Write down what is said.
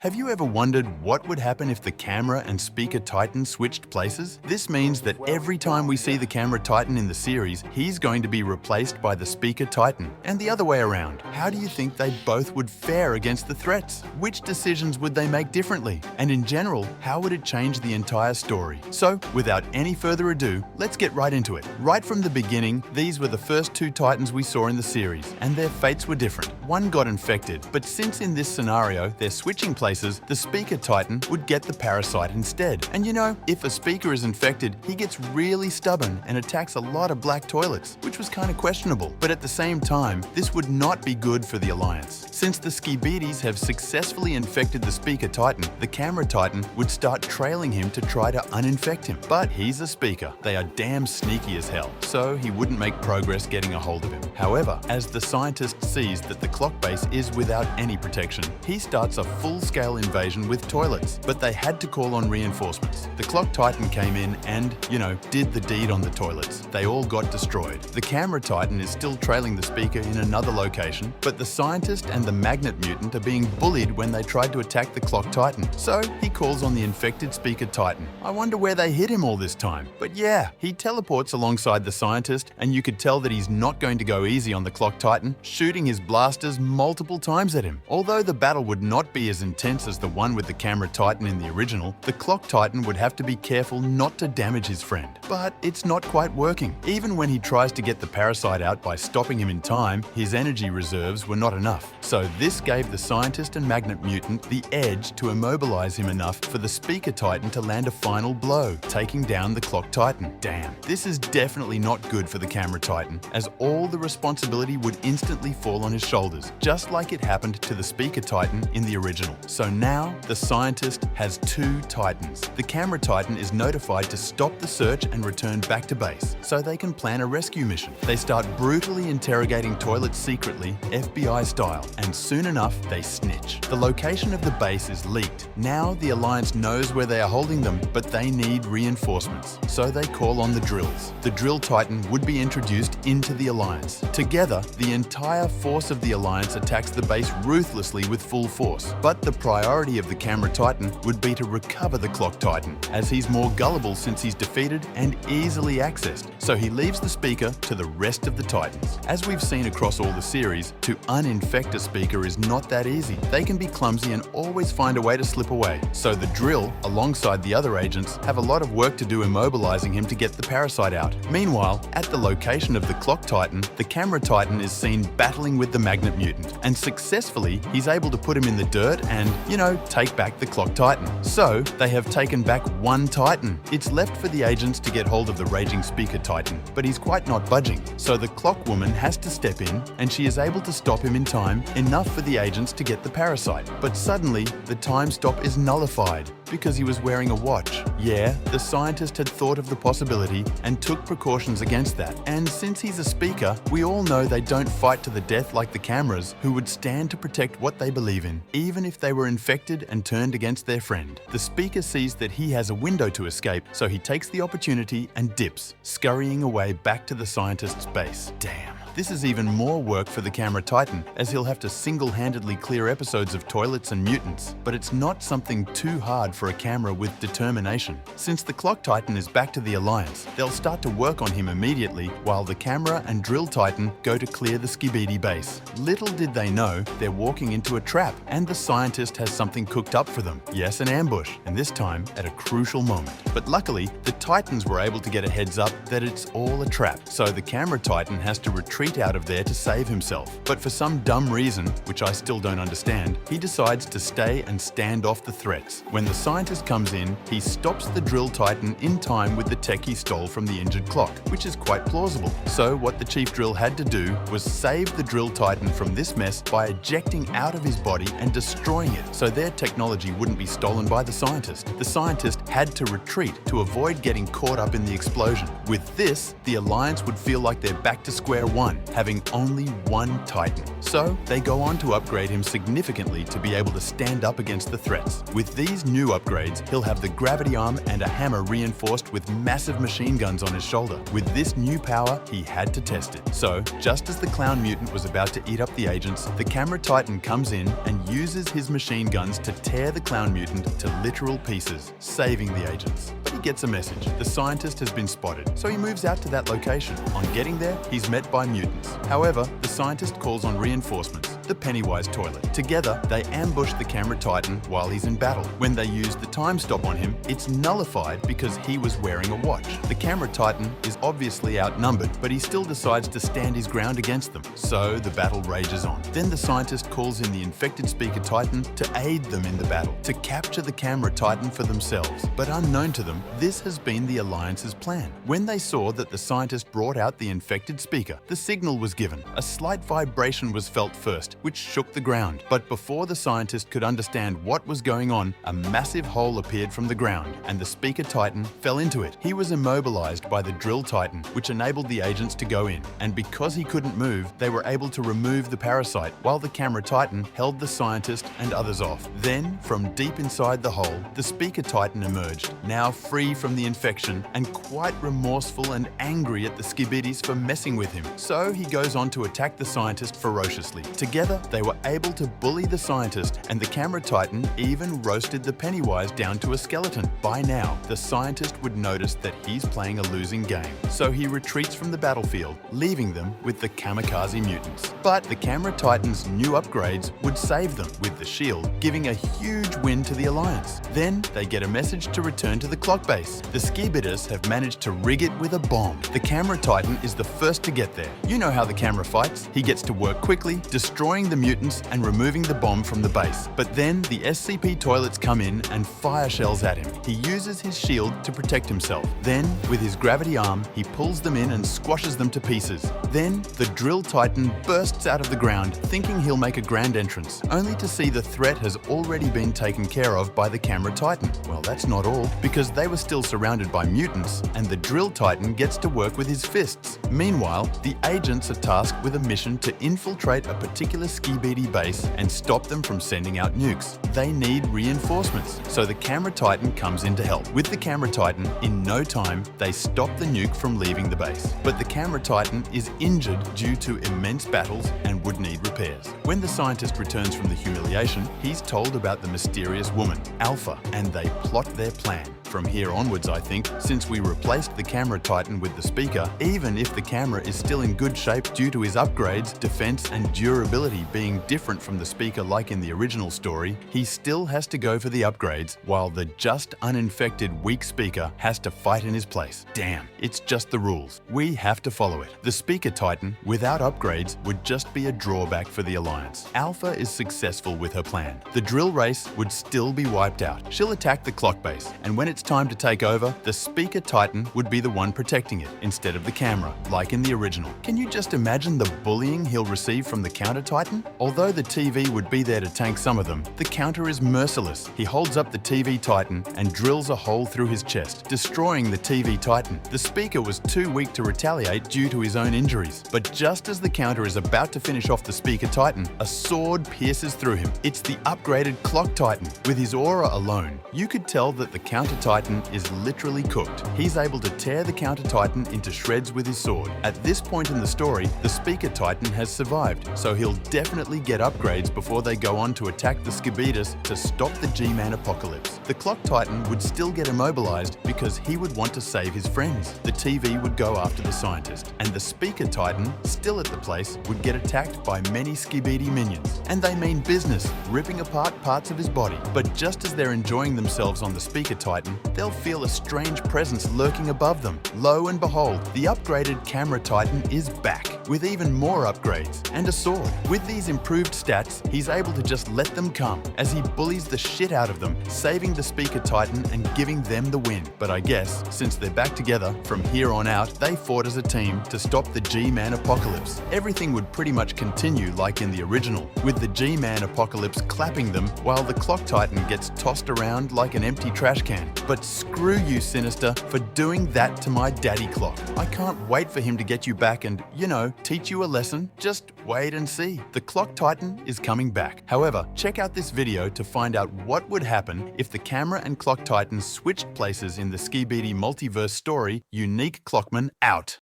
Have you ever wondered what would happen if the camera and speaker Titan switched places? This means that every time we see the camera Titan in the series, he's going to be replaced by the speaker Titan, and the other way around. How do you think they both would fare against the threats? Which decisions would they make differently? And in general, how would it change the entire story? So, without any further ado, let's get right into it. Right from the beginning, these were the first two Titans we saw in the series, and their fates were different. One got infected, but since in this scenario they're switching places, the speaker Titan would get the parasite instead. And you know, if a speaker is infected, he gets really stubborn and attacks a lot of black toilets, which was kind of questionable. But at the same time, this would not be good for the Alliance. Since the Skibidis have successfully infected the speaker Titan, the camera Titan would start trailing him to try to uninfect him. But he's a speaker. They are damn sneaky as hell, so he wouldn't make progress getting a hold of him. However, as the scientist sees that the clock base is without any protection, he starts a full-scale invasion with toilets, but they had to call on reinforcements. The clock Titan came in and, did the deed on the toilets. They all got destroyed. The camera Titan is still trailing the speaker in another location, but the scientist and the magnet mutant are being bullied when they tried to attack the clock Titan. So he calls on the infected speaker Titan. I wonder where they hid him all this time. But yeah, he teleports alongside the scientist, and you could tell that he's not going to go easy on the clock Titan, shooting his blasters multiple times at him. Although the battle would not be as intense as the one with the camera Titan in the original, the clock Titan would have to be careful not to damage his friend. But it's not quite working. Even when he tries to get the parasite out by stopping him in time, his energy reserves were not enough. So this gave the scientist and magnet mutant the edge to immobilize him enough for the speaker Titan to land a final blow, taking down the clock Titan. Damn, this is definitely not good for the camera Titan, as all the responsibility would instantly fall on his shoulders, just like it happened to the speaker Titan in the original. So now, the scientist has two Titans. The camera Titan is notified to stop the search and return back to base, so they can plan a rescue mission. They start brutally interrogating toilets secretly, FBI style, and soon enough, they snitch. The location of the base is leaked. Now, the Alliance knows where they are holding them, but they need reinforcements, so they call on the drills. The drill Titan would be introduced into the Alliance. Together, the entire force of the Alliance attacks the base ruthlessly with full force, but the priority of the camera Titan would be to recover the clock Titan, as he's more gullible since he's defeated and easily accessed, so he leaves the speaker to the rest of the Titans. As we've seen across all the series, to uninfect a speaker is not that easy. They can be clumsy and always find a way to slip away, so the drill, alongside the other agents, have a lot of work to do immobilizing him to get the parasite out. Meanwhile, at the location of the clock Titan, the camera Titan is seen battling with the magnet mutant, and successfully, he's able to put him in the dirt and, take back the clock Titan. So, they have taken back one Titan. It's left for the agents to get hold of the raging speaker Titan, but he's quite not budging. So the clock woman has to step in, and she is able to stop him in time, enough for the agents to get the parasite. But suddenly, the time stop is nullified because he was wearing a watch. Yeah, the scientist had thought of the possibility and took precautions against that. And since he's a speaker, we all know they don't fight to the death like the cameras, who would stand to protect what they believe in, even if they were infected and turned against their friend. The speaker sees that he has a window to escape, so he takes the opportunity and dips, scurrying away back to the scientist's base. Damn. This is even more work for the camera Titan, as he'll have to single-handedly clear episodes of toilets and mutants. But it's not something too hard for a camera with determination. Since the clock Titan is back to the Alliance, they'll start to work on him immediately, while the camera and drill Titan go to clear the Skibidi base. Little did they know, they're walking into a trap, and the scientist has something cooked up for them. Yes, an ambush, and this time at a crucial moment. But luckily, the Titans were able to get a heads up that it's all a trap, so the camera Titan has to retreat out of there to save himself. But for some dumb reason, which I still don't understand, he decides to stay and stand off the threats. When the scientist comes in, he stops the drill Titan in time with the tech he stole from the injured clock, which is quite plausible. So what the chief drill had to do was save the drill Titan from this mess by ejecting out of his body and destroying it, so their technology wouldn't be stolen by the scientist. The scientist had to retreat to avoid getting caught up in the explosion. With this, the Alliance would feel like they're back to square one, one, having only one Titan. So they go on to upgrade him significantly to be able to stand up against the threats. With these new upgrades, he'll have the gravity arm and a hammer reinforced with massive machine guns on his shoulder. With this new power, he had to test it. So, just as the clown mutant was about to eat up the agents, the camera Titan comes in and uses his machine guns to tear the clown mutant to literal pieces, saving the agents. But he gets a message. The scientist has been spotted, so he moves out to that location. On getting there, he's met by mutants. However, the scientist calls on reinforcements, the Pennywise toilet. Together, they ambush the camera Titan while he's in battle. When they use the time stop on him, it's nullified because he was wearing a watch. The camera Titan is obviously outnumbered, but he still decides to stand his ground against them. So the battle rages on. Then the scientist calls in the infected Speaker Titan to aid them in the battle, to capture the camera Titan for themselves. But unknown to them, this has been the Alliance's plan. When they saw that the scientist brought out the infected speaker, the signal was given. A slight vibration was felt first, which shook the ground. But before the scientist could understand what was going on, a massive hole appeared from the ground, and the Speaker Titan fell into it. He was immobilized by the Drill Titan, which enabled the agents to go in. And because he couldn't move, they were able to remove the parasite, while the camera Titan held the scientist and others off. Then, from deep inside the hole, the Speaker Titan emerged, now free from the infection and quite remorseful and angry at the Skibidis for messing with him. So he goes on to attack the scientist ferociously. Together, they were able to bully the scientist, and the camera Titan even roasted the Pennywise down to a skeleton. By now, the scientist would notice that he's playing a losing game. So he retreats from the battlefield, leaving them with the kamikaze mutants. But the camera Titan's new upgrades would save them, with the shield giving a huge win to the Alliance. Then they get a message to return to the clock base. The Skibidis have managed to rig it with a bomb. The camera Titan is the first to get there. You know how the camera fights. He gets to work quickly, destroying the mutants and removing the bomb from the base. But then the SCP toilets come in and fire shells at him. He uses his shield to protect himself. Then, with his gravity arm, he pulls them in and squashes them to pieces. Then, the Drill Titan bursts out of the ground, thinking he'll make a grand entrance, only to see the threat has already been taken care of by the camera Titan. Well, that's not all, because they were still surrounded by mutants, and the Drill Titan gets to work with his fists. Meanwhile, the agents are tasked with a mission to infiltrate a particular Skibidi base and stop them from sending out nukes. They need reinforcements, so the camera Titan comes in to help. With the camera Titan, in no time, they stop the nuke from leaving the base. But the camera Titan is injured due to immense battles and would need repairs. When the scientist returns from the humiliation, he's told about the mysterious woman, Alpha, and they plot their plan. From here onwards, I think, since we replaced the camera Titan with the speaker, even if the camera is still in good shape due to his upgrades, defense, and durability being different from the speaker like in the original story, he still has to go for the upgrades, while the just uninfected weak speaker has to fight in his place. Damn, it's just the rules. We have to follow it. The Speaker Titan, without upgrades, would just be a drawback for the Alliance. Alpha is successful with her plan. The drill race would still be wiped out. She'll attack the clock base, and when it's time to take over, the Speaker Titan would be the one protecting it, instead of the camera, like in the original. Can you just imagine the bullying he'll receive from the counter Titan? Although the TV would be there to tank some of them, the counter is merciless. He holds up the TV Titan and drills a hole through his chest, destroying the TV Titan. The speaker was too weak to retaliate due to his own injuries. But just as the counter is about to finish off the Speaker Titan, a sword pierces through him. It's the upgraded Clock Titan. With his aura alone, you could tell that the counter Titan is literally cooked. He's able to tear the counter Titan into shreds with his sword. At this point in the story, the Speaker Titan has survived, so he'll definitely get upgrades before they go on to attack the Skibidis to stop the G-Man apocalypse. The Clock Titan would still get immobilized because he would want to save his friends. The TV would go after the scientist, and the Speaker Titan, still at the place, would get attacked by many Skibidi minions. And they mean business, ripping apart parts of his body. But just as they're enjoying themselves on the Speaker Titan, they'll feel a strange presence lurking above them. Lo and behold, the upgraded Camera Titan is back, with even more upgrades, and a sword. With these improved stats, he's able to just let them come, as he bullies the shit out of them, saving the Speaker Titan and giving them the win. But I guess, since they're back together, from here on out, they fought as a team to stop the G-Man apocalypse. Everything would pretty much continue like in the original, with the G-Man apocalypse clapping them while the Clock Titan gets tossed around like an empty trash can. But screw you, Sinister, for doing that to my daddy clock. I can't wait for him to get you back and, you know, teach you a lesson? Just wait and see. The Clock Titan is coming back. However, check out this video to find out what would happen if the camera and Clock Titan switched places in the Skibidi Multiverse story Unique Clockman Out.